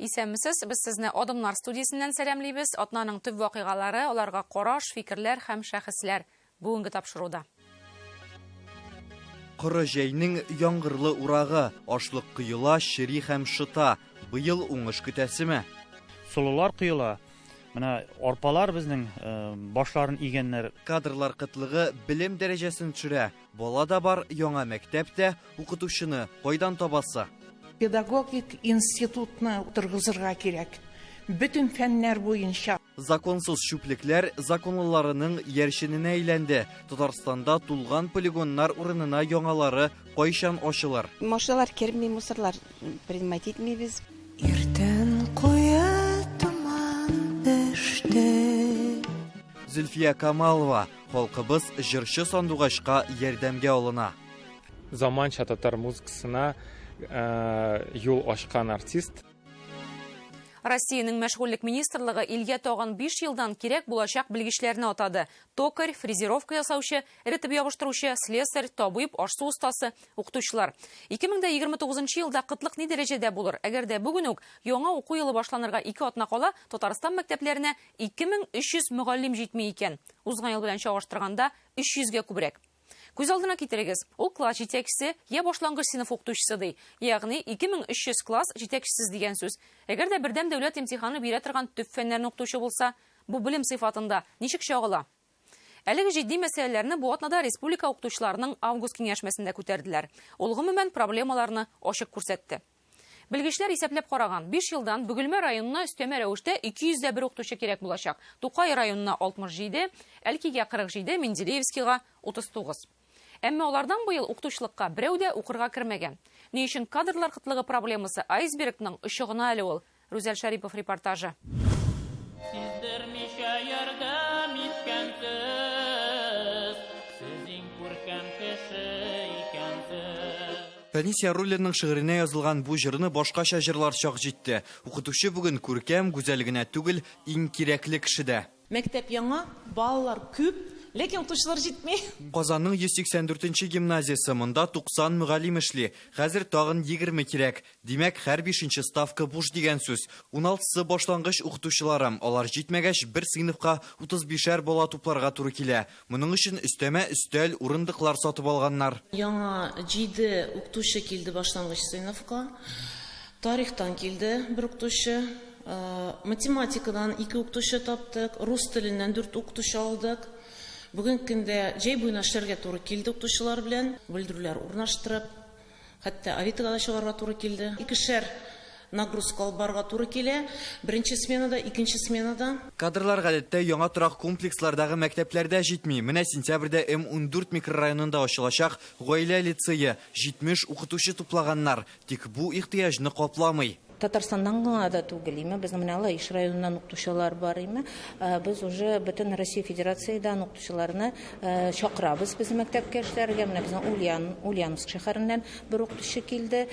Исәнмесез, без сезне Адымнар студиясеннән сәламлыйбыз. Атнаның төп вакыйгалары, аларга караш, фикерләр һәм шәхесләр бүгенге тапшыруда. Коры җәйнең яңгырлы урагы, ашлык кыйыла, шири һәм шыта. Быел уңыш көтәсеме? Сулылар кыйыла. Менә арпалар безнең башларын игәннәр. Кадрлар кытлыгы белем дәрәҗәсен төшерә. Бала да бар, яңа мәктәптә, укытучыны кайдан табасы? Педагогик институтны утыргызырга кирәк. Бүтән фәннәр буенча. Законсыз шүплекләр законлыларының яршиненә әйләнде. Татарстанда тулган полигоннар урынына яңалары кайчан ачылыр? Машиналар керми, мусорлар принимать итмибез. Иртән куя туман төште. Зөлфия Камалова, халкыбыз җырчы сандугачка ярдәмгә алына. Заманча татар музыкасына юл ачкан артист. Россиянең мәшгульлек министрлыгы илгә тагын 5 елдан кирәк булачак белгечләрне атады. Токарь, фрезеровка ясаучы, эретеп ябыштыручы, слесарь, табиб, ашсу устасы, укытучылар. 2029 елда кытлык ни дәрәҗәдә булыр? Әгәр дә бүген үк яңа уку елы башланырга 2 атна кала, Татарстан мәктәпләренә 2300 мөгаллим җитми икән. Узган ел белән чагыштырганда 300гә күбрәк. Күз алдына китерегез, ул класс җитәкчесе я башлангыч сыйныф укытучысы ди. Ягъни 2300 класс җитәкчесез дигән сүз. Әгәр дә бердәм дәүләт имтиханы бирә торган төп фәннәрне укытучы булса, бу белем сыйфатында ничек чагыла? Әлеге җитди мәсьәләләрне бу атнада республика укытучыларының август киңәшмәсендә күтәрделәр. Ул гомумән проблемаларны ачык күрсәтте. Белгечләр исәпләп караган, 5 елдан Бөгелмә районына өстәмә рәвештә 201 укытучы кирәк булачак. Тукай районына 67, Әлкигә 47, Менделеевскийга 39. Әмма алардан быел укытучылыкка берәү дә укырга кермәгән. Ни өчен кадрлар кытлыгы проблемасы айсбергның ышыгына әле ул? Рүзәл Шарипов репортажы. Фәнис Яруллинның шигыренә язылган бу җырны башкача җырлар чак җитте. Укытучы бүген күркәм, гүзәл генә түгел, иң кирәкле кешедә. Мәктәп яңа, балалар күп, ләкин укытучылар җитми. Казанның 184нче гимназиясе, монда 90 мөгаллим эшли. Хәзер тагын 20 кирәк. Димәк, һәр 5нче ставка буш дигән сүз. 16сы башлангыч укытучыларым, алар җитмәгәч, бер сыйныфка 35 бала тупларга туры килә. Моның өчен өстәмә өстәл, урындыклар сатып алганнар. Яңа 7 укытучы килде башлангыч сыйныфка. Тарихтан килде бер укытучы. Математикадан 2 укытучы таптык, рус теленнән 4 укытучы алдык. Бүген көндә җәй буена эшләргә туры килде укытучылар белән, белдерүләр урнаштырып, хәтта авитага да чыгарга туры килде. 2шәр нагрузка албарга туры килә, беренче сменада, икенче сменада. Кадрлар гадәттә яңа торак комплекслардагы мәктәпләрдә җитми. Менә сентябрьдә М14 микрорайонында ачылачак гаилә лицее 70 укытучы туплаганнар. Тик бу ихтыяҗны капламый. Татарстандан гына да түгел, безнең менә Иш районыннан укытучылар бар име. Без уже бөтен Россия Федерациядан укытучыларны чакырабыз безнең мәктәпкә эшләргә. Менә безнең Ульяновск шәһәреннән бер укытучы килде,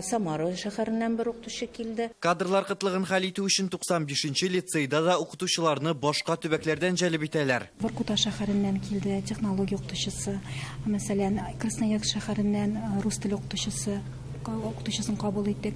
Самара шәһәреннән бер укытучы килде. Кадрлар кытлыгын хәл итү өчен 95нче лицейда да укытучыларны башка төбәкләрдән җәлеп итәләр. Воркута шәһәреннән килде технология укытучысы, мәсәлән, Красноярск шәһәреннән рус теле укытучысы. Укытучысын кабул иттек.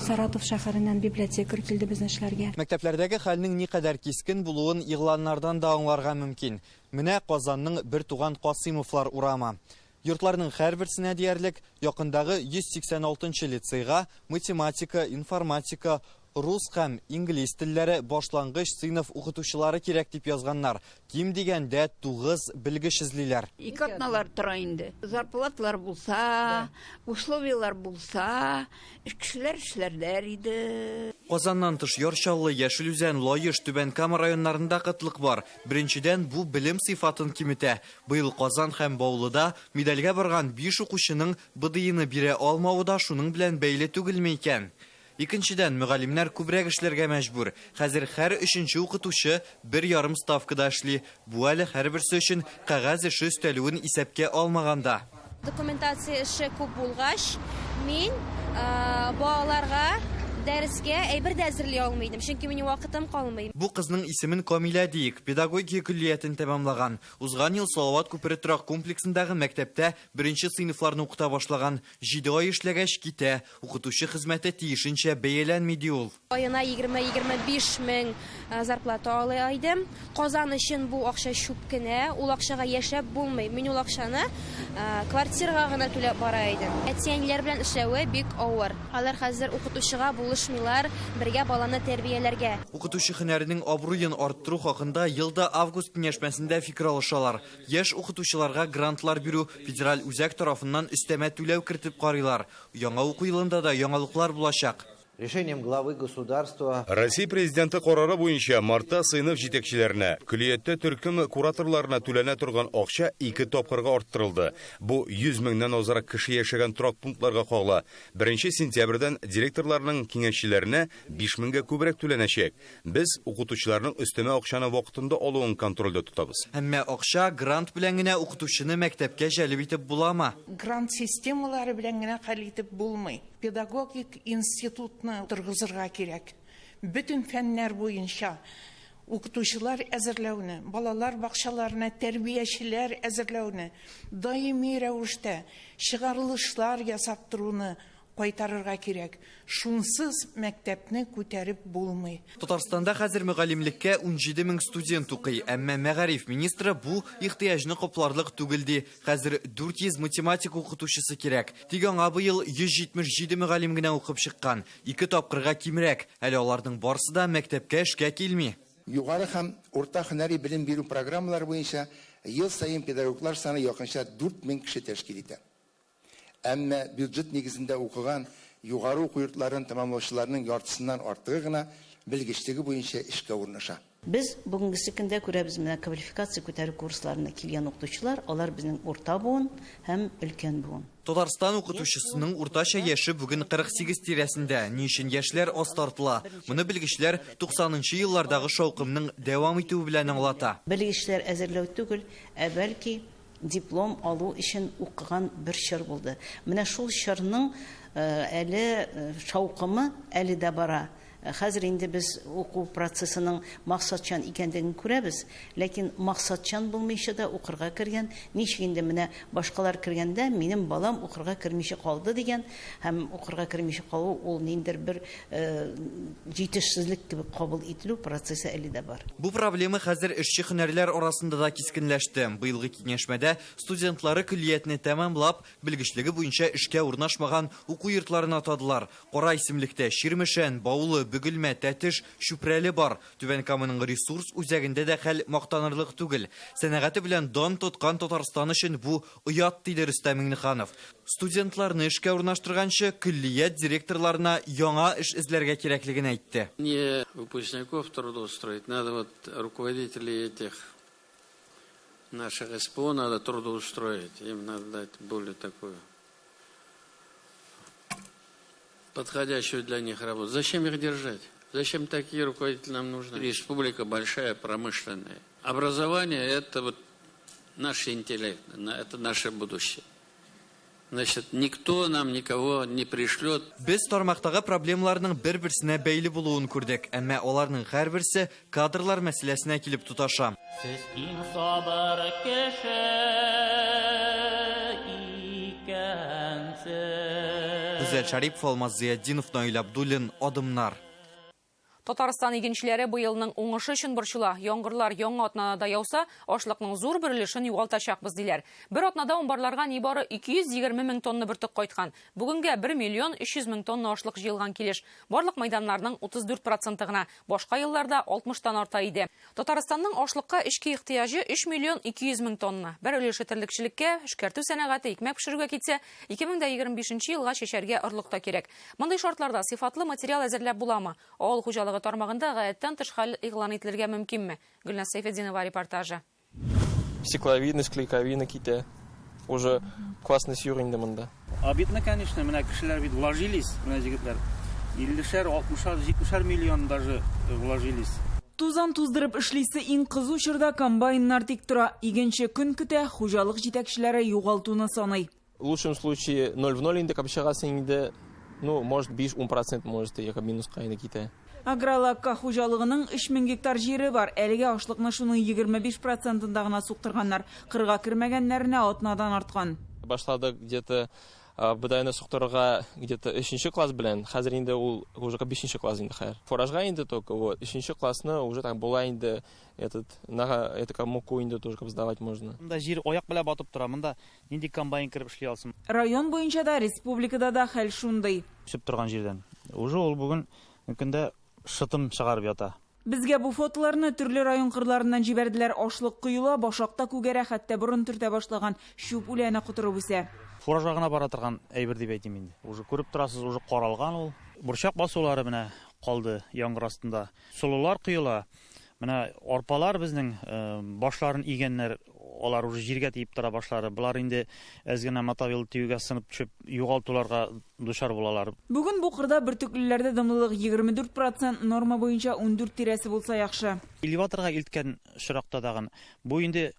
Саратов шәһәреннән библиотекарь килде безнең эшләргә. Мәктәпләрдәге хәлнең никадәр кискен булуын игъланнардан да аңларга мөмкин. Менә Казанның бер туган Касыймовлар урамы. Йортларның һәрберсенә диярлек якындагы 186нчы лицейга математика, информатика, рус һәм инглиз телләре башлангыч сыйныф укытучылары кирәк дип язганнар. Ким дигәндә 9 белгеч эзлиләр. Ике атналар тора инде. Зарплатлар булса, условиялар булса, кешеләр эшләрләр иде. Казаннан тыш Ярчаллы, Яшелүзән, Лаеш, Түбән Кама районнарында кытлык бар. Беренчедән бу белем сыйфатын киметә. Быел Казан һәм Баулыда медальгә барган 5 укучының БДИны бирә алмавы да шуның белән бәйле түгелме икән? Икенчедән, мөгаллимнәр күбрәк эшләргә мәҗбүр. Хәзер һәр 3нче укытучы 1,5 ставкада эшли. Бу әле һәрберсе өчен кәгазь эше өстәлүен исәпкә алмаганда. Документация эше күп булгач, мин балаларга дәрескә әйбер дә әзерли алмыйдым, чөнки минем вакытым калмый. Бу кызның исемен Камилә диек, педагогия күллиятен тәмамлаган. Узган ел Салават күпере торак комплексындагы мәктәптә 1нче сыйныфларны укыта башлаган. 7 ай эшләгәч китә. Укытучы хезмәте тиешенчә бәяләнми ди ул. Аена 20-25 мең зарплата алый идем. Казан өчен бу акча шуп кенә, ул акчага яшәп булмый. Мин ул акчаны квартирага гына түләп бара идем. Әтиәнләр белән эшләве бик авыр. Алар хәзер укытучыга булышмыйлар, бергә баланы тәрбияләргә. Укытучы һөнәренең абруен арттыру хакында елда август киңәшмәсендә фикер алышалар. Яшь укытучыларга грантлар бирү федераль үзәк тарафыннан өстәмә түләү кертеп карыйлар. Яңа уку елында да яңалыклар булачак. Решением главы государства Россия президенты карары буенча мартта сыйныф җитәкчеләренә, күлиятте төркем кураторларына түләнә торган акча 2 тапкырга арттырылды. Бу 100 меңнән азрак кеше яшәгән торак пунктларга кагыла. 1 сентябрьдән директорларның киңәшчеләренә 5 меңгә күбрәк түләнәчәк. Без укытучыларның өстәмә акчаны вакытында алуын контрольдә тотабыз. Әмма акча грант белән генә укытучыны мәктәпкә җәлеп итеп буламы? Грант системалары белән генә хәл итеп булмый. Педагогик институтны торгызырга кирәк. Бүтән фәннәр буенча укытучылар әзерләүне, балалар бакчаларына тәрбиячеләр әзерләүне, даими рәвештә чыгарылышлар ясап торуны кайтарырга кирәк. Шунсыз мәктәпне күтәреп булмый. Татарстанда хәзер мөгаллимлеккә 17 мең студент укый, әмма мәгариф министры бу ихтыяҗны капларлык түгел ди. Хәзер 400 математик укытучысы кирәк. Тик аңа быел 177 мөгаллим генә укып чыккан. 2 тапкырга кимрәк. Әле аларның барысы да мәктәпкә эшкә килми. Югары һәм урта һөнәри белем бирү программалары буенча ел саен педагоглар саны якынча 4 мең кеше тәшкил итә. Әмма бюджет нигезендә укыган югары уку йортларын тәмамлаучыларның яртысыннан артыгы гына белгечлеге буенча эшкә урнаша. Без бүгенге көндә күрәбез менә квалификация күтәрү курсларына килгән укытучылар, алар безнең урта буын һәм өлкән буын. Татарстан укытучысының уртача яше бүген 48 тирәсендә. Ни өчен яшьләр аз тартыла? Моны белгечләр 90нчы еллардагы шаукымның дәвам итүе белән аңлата. Белгечләр әзерләү түгел, бәлки диплом алу өчен укыган бер чор булды. Менә шул чорның әле шаукымы әле дә бара. Хәзер инде без уку процессының максатчан икәнлеген күрәбез, ләкин максатчан булмыйча да укырга кергән, ничек инде менә башкалар кергәндә минем балам укырга кермичә калды дигән, һәм укырга кермичә калу ул ниндер бер җитешсезлек кебек кабул ителү процессы әле дә бар. Бу проблема хәзер эшче һөнәрләр арасында да кискенләште. Быелгы киңәшмәдә студентлары күллиятне тәмамлап, белгечлеге буенча эшкә урнашмаган уку йортларына атадылар. Кара исемлектә Ширмешән, Баулы, Бөгелмә, Тәтеш, Шүпрәле бар. Түбән Каманың ресурс үзәгендә дә хәл мактанырлык түгел. Сәнәгате белән дан тоткан Татарстан өчен бу оят диде Рөстәм Миңнеханов. Студентларны эшкә урнаштырганчы күллият директорларына яңа эш эзләргә кирәклеген әйтте. Не выпускников трудоустроить, надо вот руководителей этих наших СПО надо трудоустроить. Им надо дать более такую подходящую для них работу. Зачем их держать? Зачем такие руководители нам нужны? Республика большая, промышленная. Образование – это вот наш интеллект, это наше будущее. Значит, никто нам никого не пришлет. Без тармактагы проблемаларның бер-берсенә бәйле булуын күрдек, әмма аларның һәрберсе кадрлар мәсьәләсенә килеп туташа. Сез иң сабыр кеше икәнсез. Гүзәл Шарипов, Алмаз Зиятдинов, Наил Абдуллин, Адымнар. Татарстан игенчеләре быелның уңышы өчен борчыла. Яңгырлар яңа атнада яуса, ашлыкның зур бер өлешен югалтачакбыз диләр. Бер атнада амбарларга нибары 220 мең тонна бөртек кайткан. Бүгенгә 1 миллион 300 мең тонна ашлык җыелган килеш. Барлык мәйданнарның 34% гына, башка елларда 60тан арта иде. Татарстанның ашлыкка эчке ихтыяҗы 3 миллион 200 мең тонна. Бер өлеше терлекчелеккә, эшкәртү сәнәгате, икмәк пешерүгә китсә, 2025 елга шешәргә орлыкта кирәк. Мондый шартларда сыйфатлы материал әзерләп буламы? Авыл хуҗалыгы тармагында гаеттән тыш хәл игълан ителергә мөмкинме? Гөлназ Сәйфетдинова репортажы. Стекловидность, клейковина китә. Уже классный уровень монда. Обидно, конечно, менә кешеләр бит вложились, менә җегетләр. 50-шәр, 60-шәр, 70-шәр миллион даже вложились. Тузан туздырып эшлисе иң кызу чорда комбайннар тик тора. Игенче көн көтә, хуҗалык җитәкчеләре югалтуны саный. В лучшем случае 0 в 0 инде капчагасы инде Ну, может, 5-10%, может, яка минусқа айны ките. Агролакка хужалығының 3000 гектар жері бар. Әліге ашлықны шуның 25%-ында ғана суқтырғандар. Қырға кірмәгәннәріне атнадан артқан. Башлады где-то быдайны суқтырға где-то 3-ші класс білән. Хәзір инде ул уже 5-ші класс инде хәр. Фуражға инде только вот 3-ші классны уже так була инде это муку инде тоже сдавать можно. Мында жер аяк белән батып тора. Мында нинди комбайн киреп эшли алсын. Район бойынша да, республикада да хәл шундый. Үсеп торган җирдән. Уже ул бүген мөмкиндә шытым чыгарып ята. Безгә бу фотоларны төрле район кырларыннан җибәрделәр. Ашлык кыйла, башакта күгәрә, хәтта борын төртә башлаган шуп үләне кутырып үсә. Фуражга гына бара торган әйбер дип әйтим инде. Уже күреп торасыз, уже каралган ул. Бурчак басулары менә калды яңгыр астында. Сулулар кыйла. Менә арпалар безнең башларын игәннәр, алар уже җиргә тиеп тора башлары. Булар инде әзгенә мотовил тиюгә сынып төшеп, югалтуларга дучар булалар. Бүген бу кырда бөртеклеләрдә дымлылык 24%, норма буенча 14 тирәсе булса яхшы. Элеваторга илткән шыракта дагын бу инде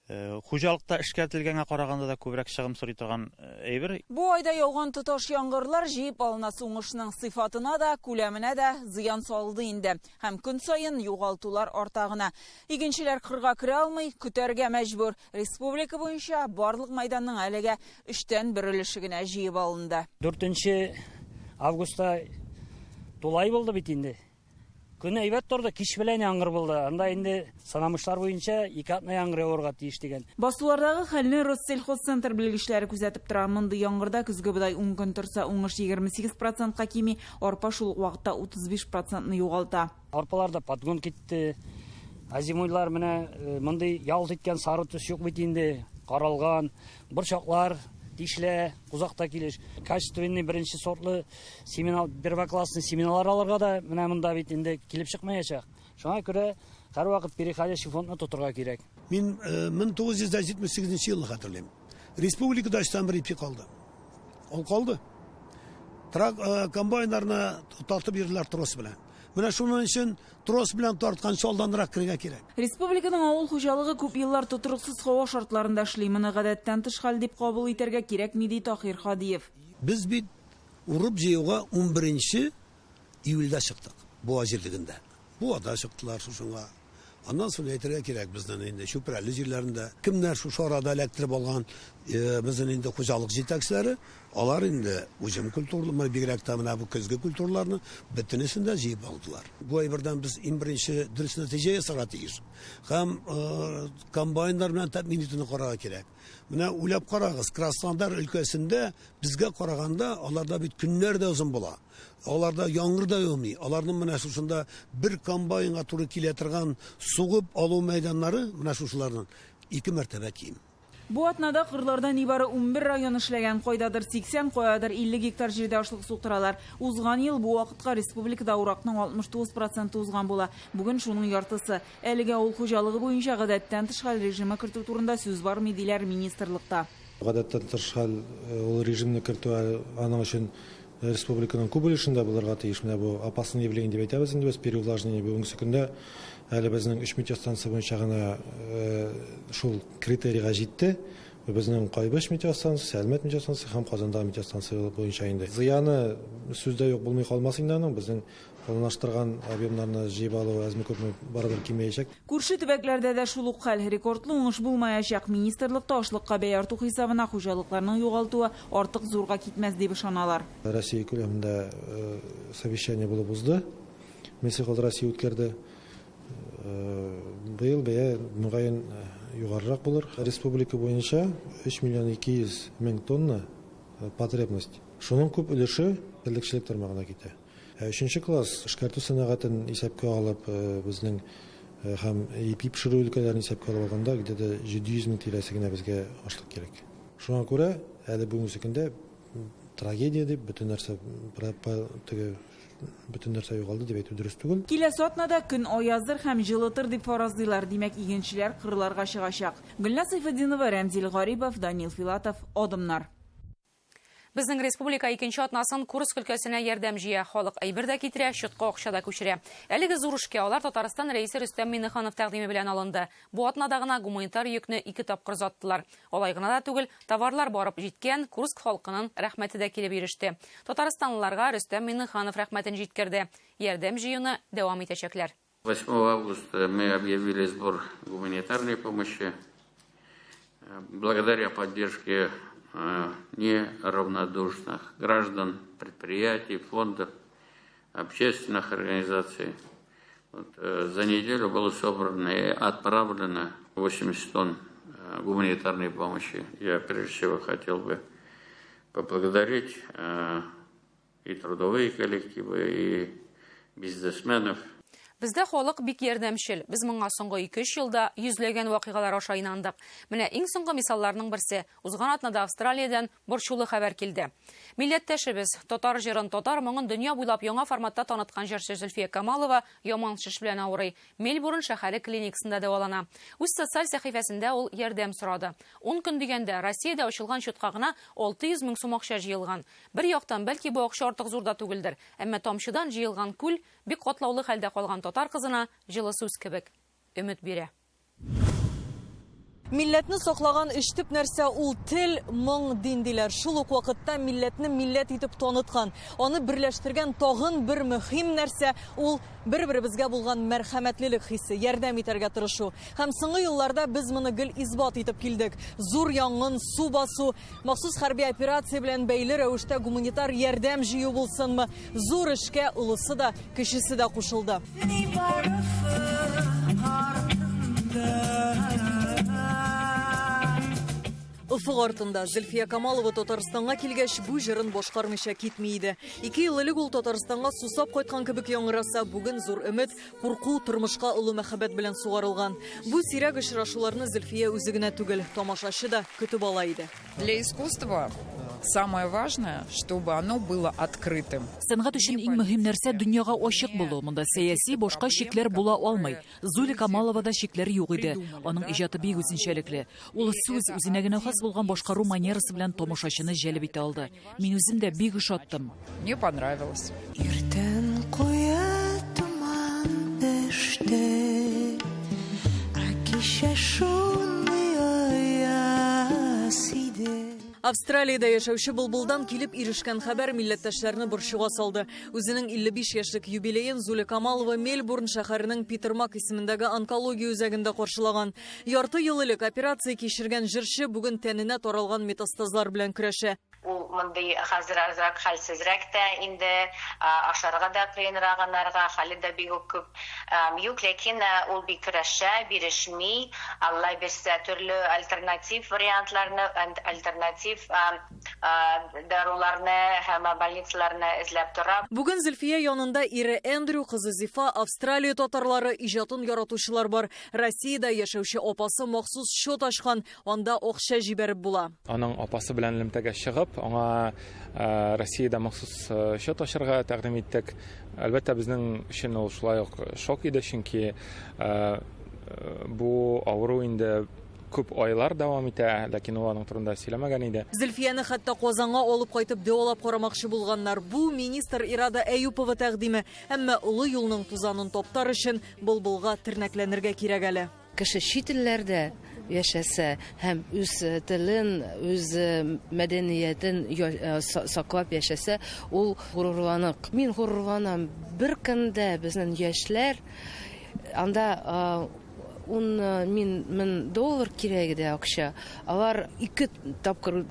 хуҗалыкта эшкәртелгәнгә караганда да күбрәк чыгым сорый торган әйбер. Бу айда яуган тоташ яңгырлар җыеп алына уңышның сыйфатына да, күләменә дә зыян салды инде. Һәм көн саен югалтулар артагына. Игенчеләр кырга керә алмый, көтәргә мәҗбүр. Республика буенча барлык майданның әлегә 3тән 1 өлеше генә җыеп алынды. 4 августта тулай булды бит инде. Күн әйбәт торды, кич белән яңгыр булды. Анда инде санамышлар буенча 2 атна яңгыр яурга тиеш дигән. Басулардагы хәлне Россельхозцентр белгечләре күзәтеп тора. Монда яңгырда көзге бодай 10 көн торса, уңыш 28%-ка кими, арпа шул вакытта 35%-ны югалта. Арпаларда подгон китте. Азимуйлар менә мондай ялт иткән сары төс юк бит инде, каралган. Борчаклар Дишле, узакта килеш, качественный беренче сортлы семинал, первоклассный семиналар алырга да менә монда бит инде килеп чыкмаячак. Шуңа күрә һәр вакыт переходящий фондны тотырга кирәк. Мин 1978 елны хәтерләйм. Республикада штамп ипи калды. Ул калды. Трак комбайннарны тартып бирделәр трос белән. Менә шуның өчен трос белән тарткан шалданрак киргә кирәк. Республиканың авыл хуҗалыгы күп еллар тутырыксыз һава шартларында эшли. Моны гадәттән тыш хәл дип кабул итәргә кирәкми, ди Тахир Хадиев. Без бит урып җыюга 11 июльдә чыктык. Бу җирлегендә. Бу ада чыктылар шушыңа. Аннан соң әйтергә кирәк безнең инде шүпрәле җирләрендә кемнәр шу шарада эләктереп алган безнең инде хуҗалык җитәкчеләре, алар инде уҗым культуралары бигрәк тә менә бу көзге культураларны бөтенесен дә җыеп алдылар. Бу әйбердән без иң беренче дөрес нәтиҗә ясарга тиеш. Һәм комбайннар белән тәэмин итүне карарга кирәк. Менә уйлап карагыз, Краснодар өлкәсендә безгә караганда аларда бит көннәр дә узын була. Аларда яңгыр да яумый. Аларның менә шушында бер комбайнга туры килә торган сугып алу мәйданнары менә шушыларның 2 мәртәбә ким. Бу атнада кырларда нибары 11 район эшләгән, кайдадыр 80, кайдадыр 50 гектар җирдә ашлык суктыралар. Узган ел бу вакытка республикада уракның 69% узган була. Бүген шуның яртысы. Әлегә авыл хуҗалыгы буенча гадәттән тыш хәл режимы кертү турында сүз бармы диләр министрлыкта. Гадәттән тыш хәл ул режимны кертү аның өчен республиканың күп өлешендә булырга тиеш. Менә бу опасный явление дип әйтәбез инде без переувлажнение бүгенге көндә әле безнең 3 метеостанция буенча гына шул критерийга җитте. Безнең Кайбаш метеостанциясе, Әлмәт метеостанциясе һәм Казандагы метеостанция буенча инде. Зыяны сүздә юк булмый калмас инде аның безнең планлаштырган объемнарны җыеп алу әзме-күпме барыбер кимәячәк. Күрше төбәкләрдә дә шул ук хәл, рекордлы уңыш булмаячак. Министрлыкта ашлыкка бәя арту хисабына хуҗалыкларның югалтуы артык зурга китмәс дип ышаналар. Россия күләмендә совещание булып узды. Месхоз Россия үткәрде. Быел бәя мөгаен югарырак булыр. Республика буенча 3 миллион 200 мең тонна потребность. Шуның күп өлеше терлекчелек тармагына китә. 3-нче класс эшкәртү сәнәгатен исәпкә алып, безнең һәм ипи пешерү өлкәләрен исәпкә алганда, где-то 700 мең тирәсе генә безгә ашлык кирәк. Шуңа күрә, әле бүгенге көндә трагедия дип бөтен нәрсә югалды дип әйтү дөрес түгел. Киләсе атнада көн аяздыр һәм җылытыр дип фаразлыйлар. Димәк, игенчеләр кырларга чыгачак. Гөлназ Сайфетдинова, Рәмзил Гарипов, Данил Филатов, Адымнар. Безнең республика икенче атнасын Курск өлкәсенә ярдәм җыя, халык әйбер дә китерә, счетка акча да күчерә. Әлеге зур эшкә алар Татарстан рәисе Рөстәм Миңнеханов тәкъдиме белән алынды. Бу атнада гына гуманитар йөкне 2 тапкыр озаттылар. Алай гына да түгел, товарлар барып җиткән, Курск халкының рәхмәте дә килеп иреште. Татарстанлыларга Рөстәм Миңнеханов рәхмәтен җиткерде. Ярдәм җыюны дәвам итәчәкләр. 8 августа мы объявили сбор гуманитарной помощи. Благодаря поддержке неравнодушных граждан, предприятий, фондов, общественных организаций. За неделю было собрано и отправлено 80 тонн гуманитарной помощи. Я прежде всего хотел бы поблагодарить и трудовые коллективы, и бизнесменов. Бездә халык бик ярдәмчел. Без моңа соңгы 2-3 елда йөзләгән вакыйгалар аша инандык. Менә иң соңгы мисалларның берсе узган атнада Австралиядән борчулы хәбәр килде. Милләттәшебез татар җырын, татар моңын дөнья буйлап яңа форматта таныткан җырчы Зөлфия Камалова яман шиш белән авырый. Мельбурн шәһәре клиникасында дәвалана. Үз социаль сәхифәсендә ул ярдәм сорады. 10 көн дигәндә Россиядә ачылган счетка гына 600 мең сум акча җыелган. Бер яктан бәлки бу акча артык зур да түгелдер, әмма тамчыдан җыелган күл бик катлаулы хәлдә калган татар кызына җылы сүз кебек өмет бирә. Милләтне саклаган эштеп нәрсә ул тел, моң, дин диләр. Шул ук вакытта милләтне милләт итеп таныткан, аны берләштергән тагын бер мөһим нәрсә ул бер-беребезгә булган мәрхәмәтлелек хисе, ярдәм итәргә тырышу. Һәм соңгы елларда без моны гел избат итеп килдек. Зур янгын, су басу, махсус хәрби операция белән бәйле рәвештә гуманитар ярдәм җыю булсынмы, зур эшкә улысы да, кешесе дә кушылды. Уфык артында Зөлфия Камалова Татарстанга килгәч бу җырын башкармыйча китми иде. 2 ел элек ул Татарстанга сусап кайткан кебек яңгыраса, бүген зур өмет, курку, тормышка олы мәхәббәт белән сугарылган. Бу сирәк очрашуларны Зөлфия үзе генә түгел, тамашачы да көтеп ала иде. Для искусства самое важное, чтобы оно было открытым. Сәнгать өчен иң мөһим нәрсә дөньяга ачык булу. Монда сәяси башка шикләр була алмый. Зульфия Камаловада шикләр юк иде. Аның иҗаты бик үзенчәлекле. Ул сүз үзенә генә хас булган башкару манерасы белән тамашачыны җәлеп итә алды. Мин үзем дә бик ошаттым. Мне понравилось. Иртән куя туман беште, акиша шуны аяс иде. Австралиядә яшәүче Булбулдан килеп ирешкән хәбәр милләттәшләрне борчуга салды. Үзенең 55 яшьлек юбилеен Зульфия Камалова Мельбурн шәһәренең Питермак исемендәге онкология үзәгендә каршылаган. Ярты ел элек операция кичергән җырчы бүген тәненә таралган метастазлар белән көрәшә. Ул мондый хәзрәк хәлсезрәк тә инде ашарга да кыенраганнарга хәле дә бик күп юк, ләкин ул бик көрәшә, бирешми, Алла бирсә төрле альтернатив вариантларны, альтернатив даруларны һәм больницаларны эзләп тора. Бүген Зөлфия янында ире Эндрю, кызы Зифа, Австралия татарлары иҗатын яратучылар бар. Россиядә яшәүче апасы махсус счет ачкан, анда акча җибәреп була. Аның апасы белән элемтәгә чыгып, аңа Россиядә махсус счет ачарга тәкъдим иттек. Әлбәттә безнең өчен ул шулай ук шок иде, чөнки бу авыру инде күп айлар дәвам итә, ләкин ул аның турында сөйләмәгән иде. Зөлфияны хәтта Казанга алып кайтып дәвалап карамакчы булганнар. Бу министр Ирада Әюпова тәкъдиме, әмма улы юлның тузанын таптар өчен Булбулга тернәкләнергә кирәк әле. Кеше чит илләрдә яшәсә һәм үз телен, үз мәдәниятен саклап яшәсә, ул горурланып. Мин горурланам. Бер көндә безнең яшьләр анда $10,000 кирәк иде акча. Алар 2 тапкыр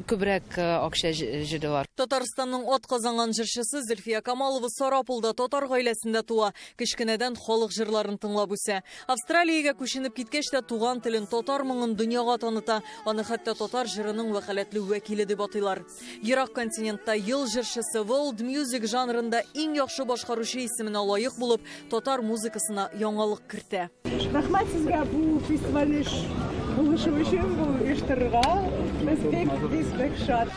күбрәк акча җыйдылар. Татарстанның атказанган җырчысы Зөлфия Камалова Сарапулда татар гаиләсендә туа. Кечкенәдән халык җырларын тыңлап үсә. Австралиягә күченеп киткәч тә туган телен, татар моңын дөньяга таныта. Аны хәтта татар җырының вәкаләтле вәкиле дип атыйлар. Ерак континентта ел җырчысы World Music жанрында иң яхшы башкаручы исеменә лаек булып, татар музыкасына яңалык кертә. Рәхмәт сезгә бу фестиваль булышы өчен, бу оештырырга. Без бик шат.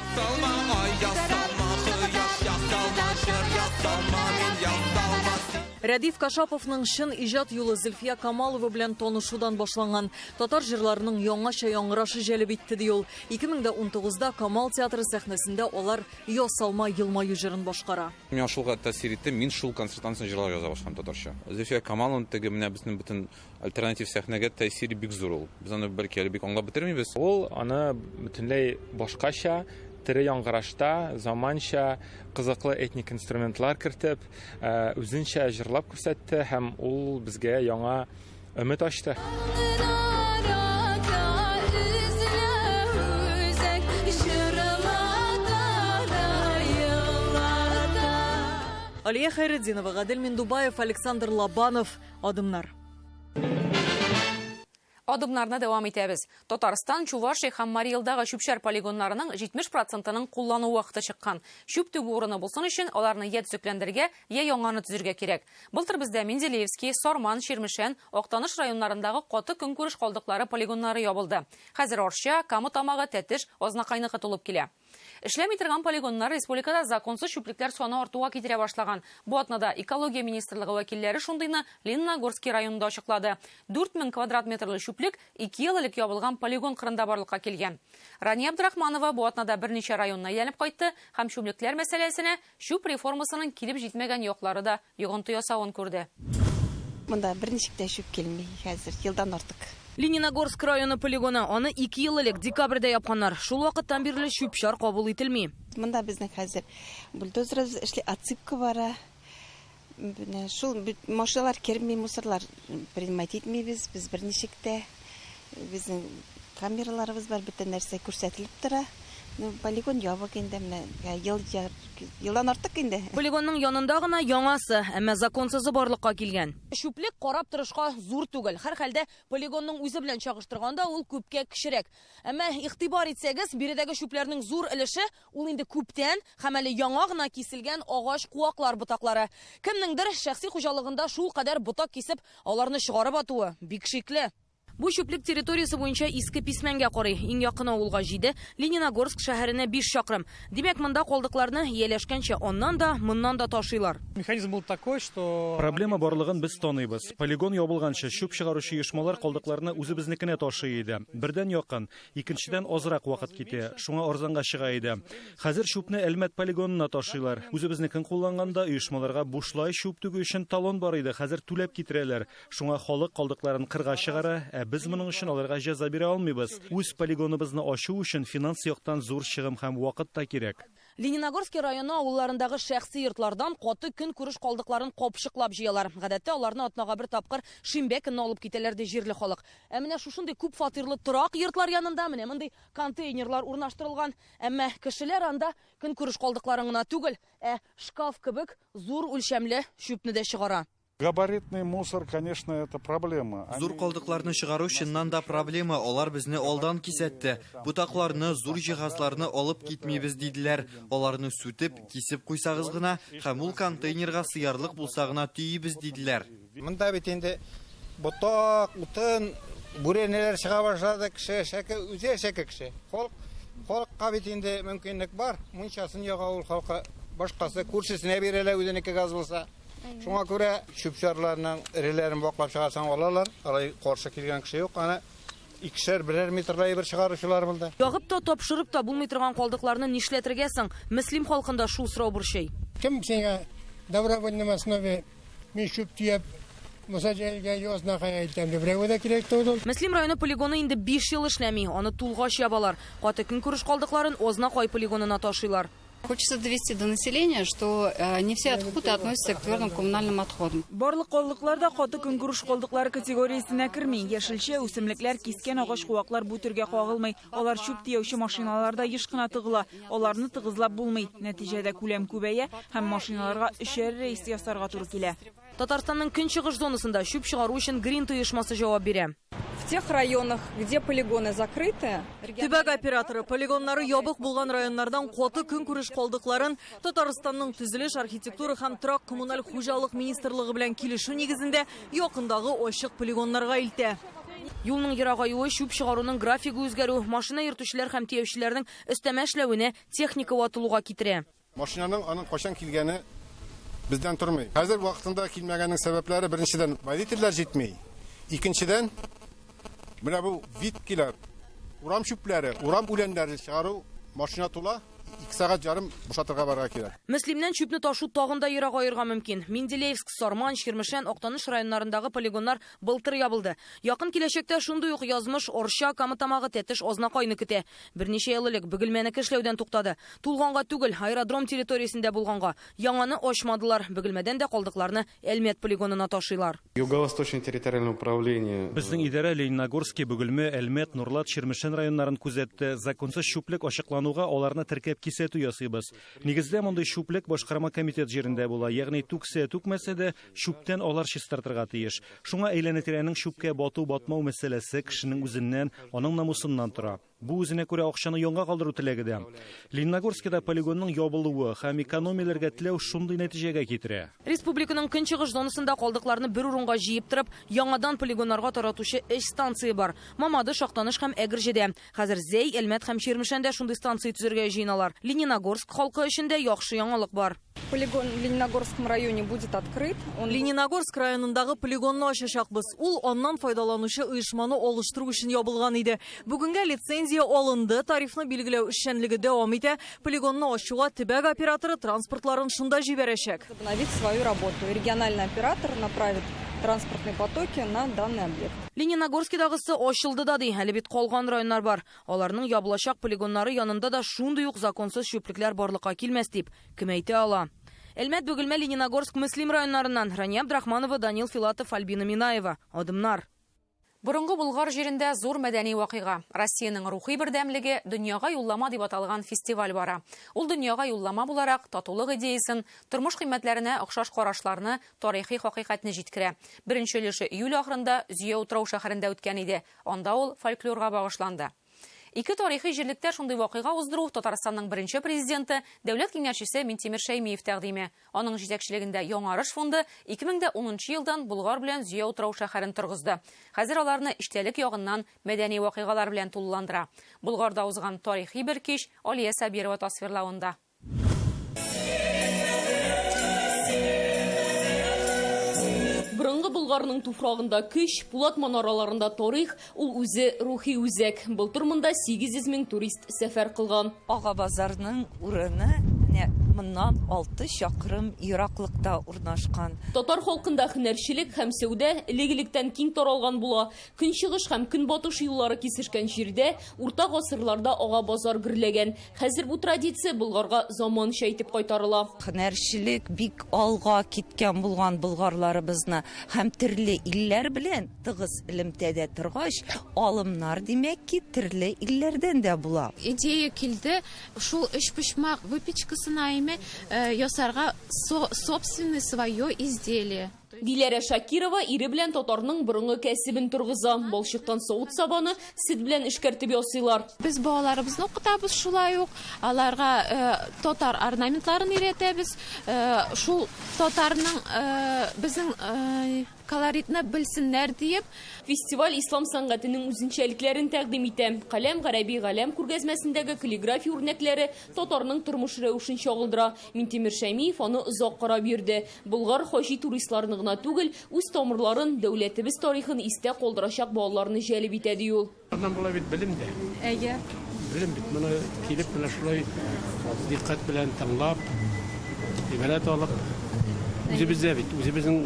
Рәдиф Кашаповның шын ижад юлы Зөлфия Камалова белән танышудан башланган. Татар җырларының яңаша яңгырашы җәлеп итте ди ул. 2019-да Камал театры сәхнәсендә алар «Ясалма елмаю» җырын башкара. Мин шулга тәэсир итте, мин шул концерттан соң җырлар яза башладым татарча. Зөлфия Камалова теге менә безнең бөтен альтернатив сәхнәгә тәэсире бик зур ул. Без аны бәлки әле бик аңлап бетермибез. Ул аны бөтенләй башкача, тере яңгырашта, заманча, кызыклы этник инструментлар кертеп, үзенчә җырлап күрсәтте һәм ул безгә яңа өмет ачты. Алия Хайретдинова, Гадел Миндубаев, Александр Лобанов. Адымнар. Адымнарына дәвам итәбез. Татарстан, Чувашия һәм Мари Илдагы шүпшәр полигоннарының 70%-ның куллану вакыты чыккан. Шүп түгү урыны булсын өчен аларны я төзекләндергә, я яңаны төзергә кирәк. Былтыр бездә Менделеевский, Сорман, Ширмешән, Актаныш районнарындагы каты көнкүреш калдыклары полигоннары ябылды. Хәзер Арча, Камы тамагы, Тәтеш, Азнакайныкы тулып килә. Эшләми торган полигоннар республикада законсыз шүплекләр саны артуга китерә башлаган. Бу атнада экология министрлыгы вәкилләре шундыйны Лениногорский районында ачыклады. 4000 квадрат метрлы шүплек 2 ел элек ябылган полигон кырында барлыкка килгән. Рания Абдрахманова бу атнада берничә районна әйләнеп кайтты һәм шүплекләр мәсьәләсенә шүп реформасының килеп җитмәгән яклары да йогынты ясавын күрде. Монда берничә тә шүп килми хәзер, елдан артык. Лениногорск районы полигоны аны 2 ел элек декабрьдә япканнар. Шул вакыттан бирле шүпчар кабул ителми. Монда безнең хәзер бульдозер эшли, отсыпка бара. Шул машиналар керми, мусорлар принимать итмибез, без берничә тә безнең камераларыбыз бар, бөтен нәрсә күрсәтелеп тора. Полигон ябык инде, елдан артык инде. Полигонның янында гына яңасы, әмма законсызы барлыкка килгән. Шүплек карап торышка зур түгел. Һәр хәлдә полигонның үзе белән чагыштырганда ул күпкә кечерәк. Әмма игътибар итсәгез, биредәге шүпләрнең зур өлеше ул инде күптән һәм әле яңа гына киселгән агач куаклар ботаклары. Кемнеңдер шәхси хуҗалыгында шул кадәр ботак кисеп, аларны чыгарып атуы бик шикле. Бу шүплек территориясы буенча иске Писмәнгә карый. Иң якын авылга җиде, Лениногорск шәһәренә 5 чакрым. Димәк, монда калдыкларны ияләшкәнчә оннан да, моннан да ташыйлар. Механизм был такой, что проблема барлыгын без таныйбыз. Полигон ябылганча шүп чыгаручы оешмалар калдыкларны үзебезнекенә ташый иде. Бердән якын, икенчедән азрак вакыт китә. Шуңа арзанга чыга иде. Хәзер шүпне Әлмәт полигонына ташыйлар. Үзебезнекен кулланганда оешмаларга бушлай шүп түгү өчен талон бар иде. Хәзер түләп китерәләр. Шуңа халык калдыкларын кырга чыгара. Без моның өчен аларга җәза бирә алмыйбыз. Үз полигоныбызны ачу өчен финанс яктан зур чыгым һәм вакыт та кирәк. Лениногорский районы авылларындагы шәхси йортлардан каты көн күреш калдыкларын капшыклап җыялар. Гадәттә аларны атнага бер тапкыр шимбә көнне алып китәләр ди җирле халык. Ә менә шушындый күп фатирлы торак йортлар янында менә мондый контейнерлар урнаштырылган. Әмма кешеләр анда көн күреш калдыкларын гына түгел, шкаф кебек зур үлчәмле шүпне дә чыгара. Габаритный мусор, конечно, это проблема. Зур калдыкларны чыгару чыннан да проблема. Алар безне алдан кисәтте. Бутакларны, зур җиһазларны алып китмибез диделәр. Аларны сүтеп, кисеп куйсагыз гына һәм ул контейнерга сыярлык булса гына төйибез диделәр. Монда бит инде ботак, утын, бүрәнәләр чыга башлады, кеше шәке, үзе шәке кеше. Халыкка бит инде мөмкинлек бар. Мунчасын яга ул халкы башкасы күршесенә бирәләр, үзенеке газ булса. Шуңа күрә шүпчарларның иреләрен баклап чыгарсаң алалар. Алай каршы килгән кеше юк. Аны 2-1 метрлай бер чыгаручылар булды. Ягып та тапшырып та булмый торган калдыкларны нишләтергә соң? Мөслим халкында шул сорау борчый. Кем сиңа добровольном основе мин шүп тиеп мусаҗәлгә язна хәйтәм дип рәвәдә кирәк түгел. Мөслим районы полигоны инде 5 ел эшләми. Аны тулгач ябалар. Каты көн күреш калдыкларын Ознакай полигонына ташыйлар. Хочется довести до населения, что не все отходы относятся к твердым коммунальным отходам. Барлык калдыкларда каты көнгүреш калдыклары категориясенә керми. Яшелчә, үсемлекләр, кискән агач куаклар бу төргә кагылмый. Алар шүп тиеүче машиналарда еш кына тыгыла. Аларны тыгызлап булмый. Нәтиҗәдә күләм күбәя һәм машиналарга 3 рейс ясарга туры килә. Татарстанның көнчыгыш зонасында шүп чыгару өчен Green оешмасы җавап бирә. В тех районах, где полигоны закрыты, Төбәк операторы полигоннары ябык булган районнардан каты көн күреш калдыкларын Татарстанның төзелеш, архитектура һәм торак коммуналь хуҗалык министрлыгы белән килешү нигезендә якындагы ачык полигоннарга илтә. Юлның ерагаюы, шүп чыгаруның графигы үзгәрү, машина йөртүчеләр һәм тиеүчеләрнең өстәмә эшләвенә техника ватылуга китерә. Машинаның аның кашан килгәне Бездән тормый. Хәзер вакытында килмәгәннең сәбәпләре беренчедән водительләр җитмей. Икенчедән менә бу виткилар, урам чүпләре, урам үләннәре чыгару машина тула. 2 сәгать ярым бушатырга барга кирәк. Мөслимнән чүпне ташу тагын да ерак аерга мөмкин. Менделеевск, Сарман, Ширмешән, Актаныш районнарындагы полигоннар былтыр ябылды. Якын киләчәктә шундый ук язмыш, Орча, Камытамагы, Тәтеш, Ознакайны көтә. Берничә ел элек Бөгелмәне эшләүдән туктады. Тулганга түгел, аэродром территориясендә булганга. Яңаны ачмадылар. Бөгелмәдән дә калдыкларны Әлмәт полигонына ташыйлар. Юго-Восточное территориальное управление. Безнең идарә Лениногорский, Бөгелмә, Әлмәт, Нурлат, Ширмешән районнарын күзәтте. Законсыз чүплек ачыклануга аларны теркәп кисәтү ясыйбыз. Нигездә мондый чүплек башкарма комитет җирендә була, ягъни түкмәсә дә чүптән алар чистартырга тиеш. Шуңа әйләнә-тирәнең чүпкә бату-батмау мәсьәләсе кешенең үзеннән, аның намусыннан тора. Бу үзенә күрә акчаны яңа калдыру теләгедә. Лениногорскида полигонның ябылуы һәм экономияләргә теләү шундый нәтиҗәгә китерә. Республиканың көнчыгыш зонасында калдыкларны бер урынга җыеп торып, яңадан полигоннарга таратучы 3 станция бар. Мамады, Шактаныш һәм Әгерҗедә. Хәзер Зәй, Әлмәт һәм Ширмешәндә шундый станция төзергә җыеналар. Лениногорск халкы өчен дә яхшы яңалык бар. Полигон в Лениногорском районе будет открыт. Лениногорск районындагы полигонны ачачакбыз. Ул аннан файдаланучы оешманы алыштыру өчен ябылган иде. Бүгенгә лицензия алынды, тарифны билгеләү эшчәнлеге дәвам итә. Полигонны ачуга төбәк операторы транспортларын шунда җибәрәчәк. Возобновить свою работу. Региональный оператор направит транспортные потоки на данный объект. Лениногорскидагысы ачылды да ди, әле бит калган районнар бар. Аларның ябылачак полигоннары янында да шундый ук законсыз чүплекләр барлыкка килмәс дип кем әйтә ала. Әлмәт, Бөгелмә, Лениногорск, Мөслим районнарыннан Рания Абдрахманова, Данил Филатов, Альбина Минаева. Адымнар. Борынгы Булгар җирендә зур мәдәни вакыйга. Россиянең рухи бердәмлеге дөньяга юллама дип аталган фестиваль бара. Ул дөньяга юллама буларак татулык идеясын, тормыш кыйммәтләренә охшаш карашларны, тарихи хакыйкатьне җиткерә. Беренче өлеше июль ахырында Зөя Утрау шәһәрендә үткән иде. Анда ул фольклорга багышланды. Ике тарихи җирлектә шундый вакыйга уздыру Татарстанның беренче президенты, дәүләт киңәшчесе Минтимер Шәймиев тәкъдиме. Аның җитәкчелегендә Яңарыш фонды 2010 елдан Булгар белән Зөя Утрау шәһәрен торгызды. Хәзер аларны иштәлек ягыннан мәдәни вакыйгалар белән тулыландыра. Булгарда узган тарихи бер кич Алия Сабирова тасвирлавында. Борынгы Булгарның туфрагында көч, Пулат манараларында тарих, ул үзе рухи үзәк. Былтыр монда 800 мең турист сәфәр кылган. Ага базарның урыны моннан 6 чакрым ераклыкта урнашкан. Татар халкында һөнәрчелек һәм сәүдә элек-электән киң таралган була. Көнчыгыш һәм көнбатыш юллары кисешкән җирдә урта гасырларда ага базар гөрләгән. Хәзер бу традиция Булгарга заманча итеп кайтарыла. Һөнәрчелек бик алга киткән булган булгарларыбызны һәм төрле илләр белән тыгыз элемтәдә торгач, алымнар димәк ки төрле илләрдән дә була. Идея килде, шул өчпочмак выпечкасына ясарга собственное свое изделие. Диләрә Шакирова ире белән татарның борынгы кәсебен тургыза. Балчыктан савыт сабаны сөт белән эшкәртеп ясыйлар. Біз балаларыбызны укытабыз шулай ук. Аларга татар орнаментларын өйрәтәбез. Шул татарның безнең колоритны белсеннәр диеп. Фестиваль ислам сәнгатенең үзенчәлекләрен тәкъдим итә. Каләм гарәби галәм күргәзмәсендәге каллиграфия үрнәкләре татарның тормыш рәвешен чагылдыра. Минтимер Шәймиев аны озак карап йөрде. Булгар хаҗи туристларны гына түгел, үз тамырларын, дәүләтебез тарихын истә калдырачак балаларны җәлеп итә ди ул. Аннан була бит белем дә. Әйе. Белем бит. Моны килеп менә шулай диккать белән тыңлап, ибарәт алып, үзебездә бит, үзебезнең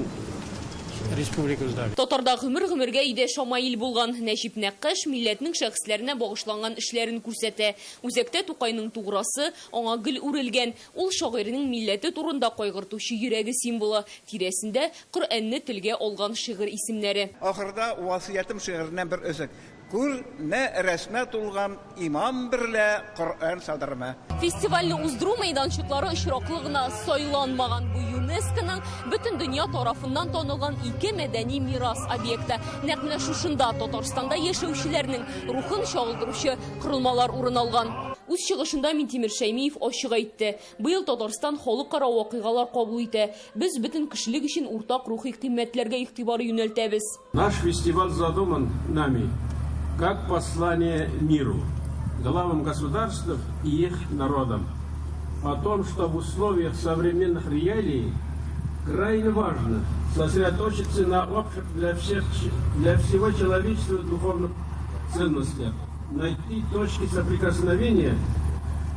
республикабызда. Татарда гомер-гомергә идә Шамаил булган. Нәҗип Нәккаш милләтнең шәхесләренә багышланган эшләрен күрсәтә. Үзәктә Тукайның туграсы, аңа гөл үрелгән. Ул шагыйрьнең милләте турында кайгыртучы йөрәге символы. Тирәсендә Коръәнне телгә алган шигырь исемнәре. Ахырда васыятым шигыреннән бер өзек. Күр нә рәсмә тулган имам берлә Коръән садырма. Фестивальне уздыру мәйданчыклары очраклы гына сайланмаган. Бу ЮНЕСКОның бөтен дөнья тарафыннан танылган 2 мәдәни мирас объекты. Нәкъ менә шушында Татарстанда яшәүчеләрнең рухын чагылдыручы корылмалар урын алган. Үз чыгышында Минтимер Шәймиев ачык әйтте. Быел Татарстан халыкара вакыйгалар кабул итә. Без бөтен кешелек өчен уртак рухи кыйммәтләргә игътибар юнәлтәбез. Наш фестиваль задуман нами как послание миру, главам государств и их народам, о том, что в условиях современных реалий крайне важно сосредоточиться на общих для всего человечества духовных ценностях, найти точки соприкосновения,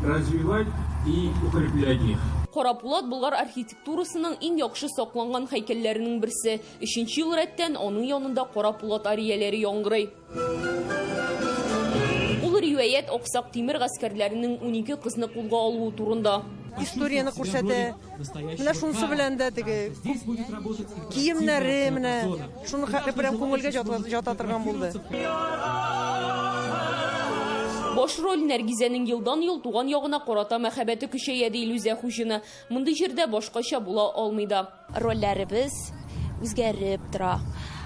развивать и укреплять их. Карапулат Болгар архитектурасының иң яхшы сакланган һәйкәлләренең берсе. 3нче ел рәттән аның янында Карапулат арияләре яңгырый. Ул риваять Аксак Тимер гаскәрләренең 12 кызны кулга алуы турында. Историяны күрсәтә. Менә шунысы белән дә теге киемнәре менә шуны хәтле белән күңелгә җата торган булды. Баш роль Нәргизәнең елдан-ел туган ягына карата мәхәббәте көчәя ди Илүзә Хуҗина. Мондый җирдә башкача була алмый да. Рольләребез үзгәреп тора.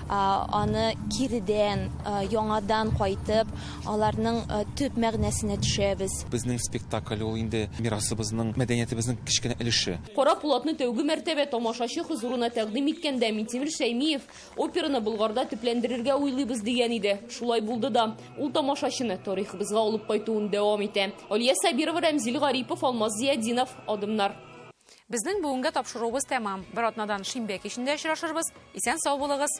Аны киридән, яңадан кайтып, аларның төп мәгънәсенә төшәбез. Безнең спектакль ул инде мирасыбызның, мәдәниятебезнең кичкенә өлеше. Карапулатны тәүге мәртәбә тамашачы хузурына тәкъдим иткәндә Минтимер Шәймиев операны Болгарда төпләндерергә уйлыйбыз дигән иде. Шулай булды да. Ул тамашачыны тарихыбызга алып кайтуын дәвам итә. Алия Сабирова, Рәмзил Гарипов, Алмаз Зиядинов, Адымнар. Безнең бүгенге тапшыруыбыз тәмам. Бер атнадан шимбә кичендә очрашырбыз. Исән сау булыгыз.